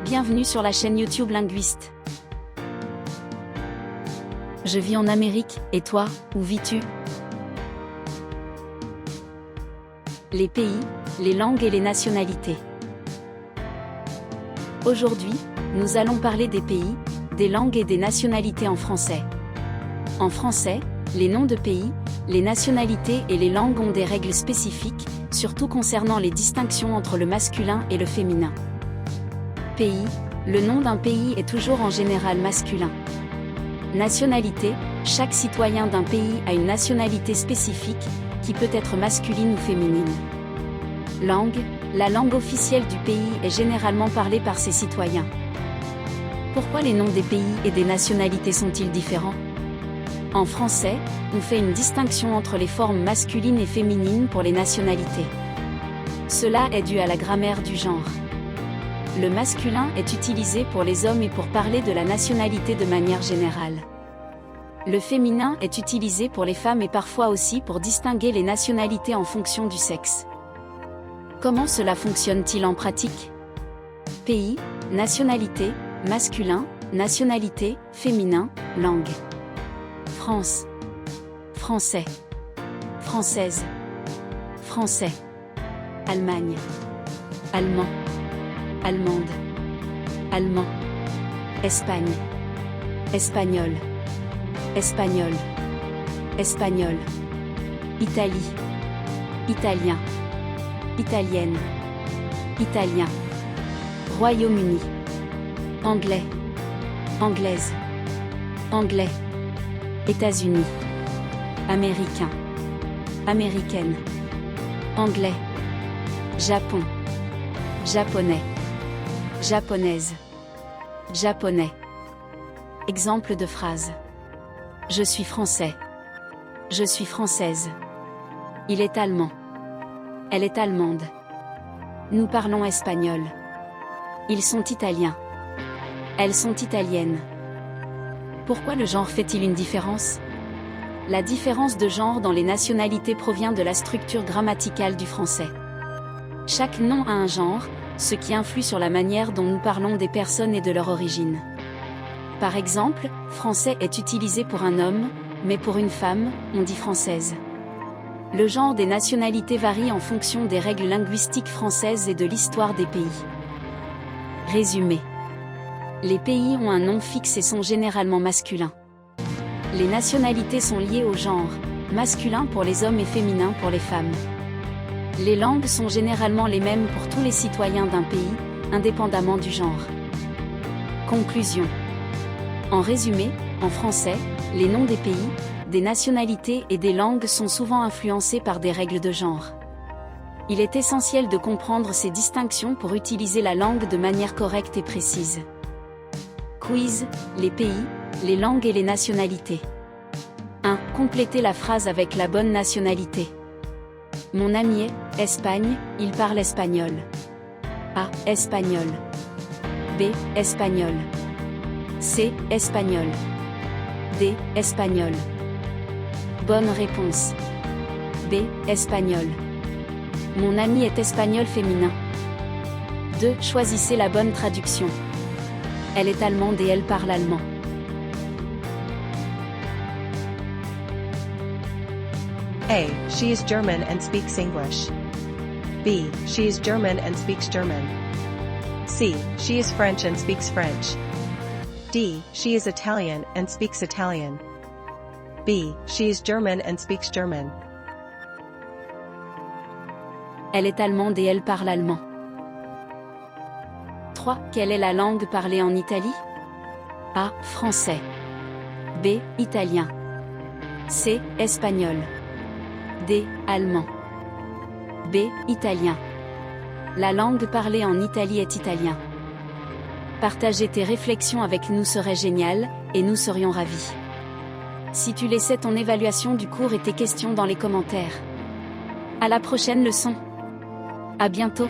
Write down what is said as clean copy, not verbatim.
Bienvenue sur la chaîne YouTube Linguiste. Je vis en Amérique, et toi, où vis-tu? Les pays, les langues et les nationalités. Aujourd'hui, nous allons parler des pays, des langues et des nationalités en français. En français, les noms de pays, les nationalités et les langues ont des règles spécifiques, surtout concernant les distinctions entre le masculin et le féminin. Pays, le nom d'un pays est toujours en général masculin. Nationalité, chaque citoyen d'un pays a une nationalité spécifique, qui peut être masculine ou féminine. Langue, la langue officielle du pays est généralement parlée par ses citoyens. Pourquoi les noms des pays et des nationalités sont-ils différents? En français, on fait une distinction entre les formes masculines et féminines pour les nationalités. Cela est dû à la grammaire du genre. Le masculin est utilisé pour les hommes et pour parler de la nationalité de manière générale. Le féminin est utilisé pour les femmes et parfois aussi pour distinguer les nationalités en fonction du sexe. Comment cela fonctionne-t-il en pratique? Pays, nationalité, masculin, nationalité, féminin, langue. France. Français. Française. Français. Allemagne. Allemand. Allemande. Allemand. Espagne. Espagnol. Espagnol. Espagnol. Italie. Italien. Italienne. Italien. Royaume-Uni. Anglais. Anglaise. Anglais. États-Unis. Américain. Américaine. Anglais. Japon. Japonais. Japonaise. Japonais. Exemple de phrase. Je suis français. Je suis française. Il est allemand. Elle est allemande. Nous parlons espagnol. Ils sont italiens. Elles sont italiennes. Pourquoi le genre fait-il une différence? La différence de genre dans les nationalités provient de la structure grammaticale du français. Chaque nom a un genre, ce qui influe sur la manière dont nous parlons des personnes et de leur origine. Par exemple, français est utilisé pour un homme, mais pour une femme, on dit française. Le genre des nationalités varie en fonction des règles linguistiques françaises et de l'histoire des pays. Résumé. Les pays ont un nom fixe et sont généralement masculins. Les nationalités sont liées au genre, masculin pour les hommes et féminin pour les femmes. Les langues sont généralement les mêmes pour tous les citoyens d'un pays, indépendamment du genre. Conclusion. En résumé, en français, les noms des pays, des nationalités et des langues sont souvent influencés par des règles de genre. Il est essentiel de comprendre ces distinctions pour utiliser la langue de manière correcte et précise. Quiz, les pays, les langues et les nationalités. 1. Complétez la phrase avec la bonne nationalité. Mon ami est, Espagne, il parle espagnol. A. Espagnol. B. Espagnol. C. Espagnol. D. Espagnol. Bonne réponse. B. Espagnol. Mon ami est espagnol féminin. 2. Choisissez la bonne traduction. Elle est allemande et elle parle allemand. A. She is German and speaks English. B. She is German and speaks German. C. She is French and speaks French. D. She is Italian and speaks Italian. B. She is German and speaks German. Elle est allemande et elle parle allemand. 3. Quelle est la langue parlée en Italie? A. Français. B. Italien. C. Espagnol. D. Allemand. B. Italien. La langue parlée en Italie est italien. Partager tes réflexions avec nous serait génial, et nous serions ravis. Si tu laissais ton évaluation du cours et tes questions dans les commentaires. À la prochaine leçon. À bientôt.